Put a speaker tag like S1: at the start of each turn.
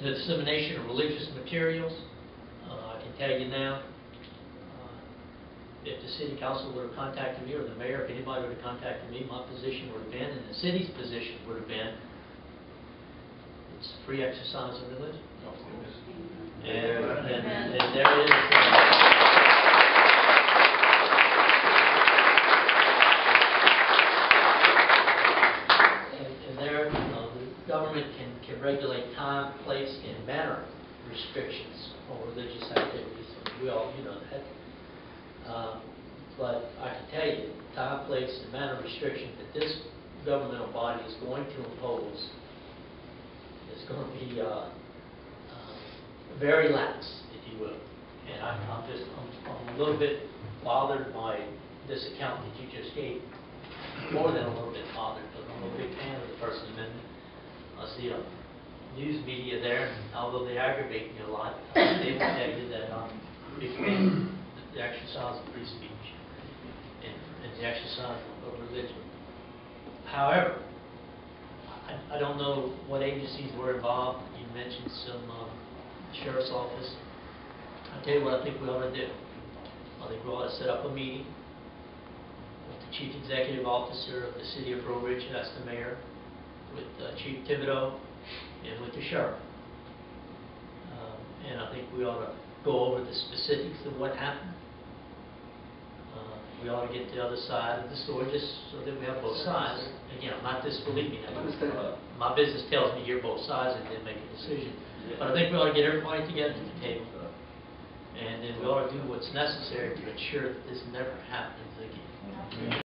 S1: the dissemination of religious materials. I can tell you now, if the city council would have contacted me, or the mayor, if anybody would have contacted me, my position would have been, and the city's position would have been, it's free exercise of religion. And there is. The government can regulate time, place, and manner restrictions on religious activities. We all, that. But I can tell you, time, place, and manner restriction that this governmental body is going to impose is going to be very lax, if you will. And I'm a little bit bothered by this account that you just gave. More than a little bit bothered, but I'm a big fan of the First Amendment. I see a news media there, and although they aggravate me a lot, they will tell you that I'm a big fan of the exercise of free speech and the exercise of religion. However, I don't know what agencies were involved. You mentioned some sheriff's office. I'll tell you what I think we ought to do. I think we ought to set up a meeting with the Chief Executive Officer of the City of Breaux, that's the mayor, with Chief Thibodeau, and with the sheriff. And I think we ought to go over the specifics of what happened. We ought to get the other side of the story, just so that we have both sides. Again, I'm not disbelieving it. My business tells me hear both sides and then make a decision. But I think we ought to get everybody together at the table. And then we ought to do what's necessary to ensure that this never happens again.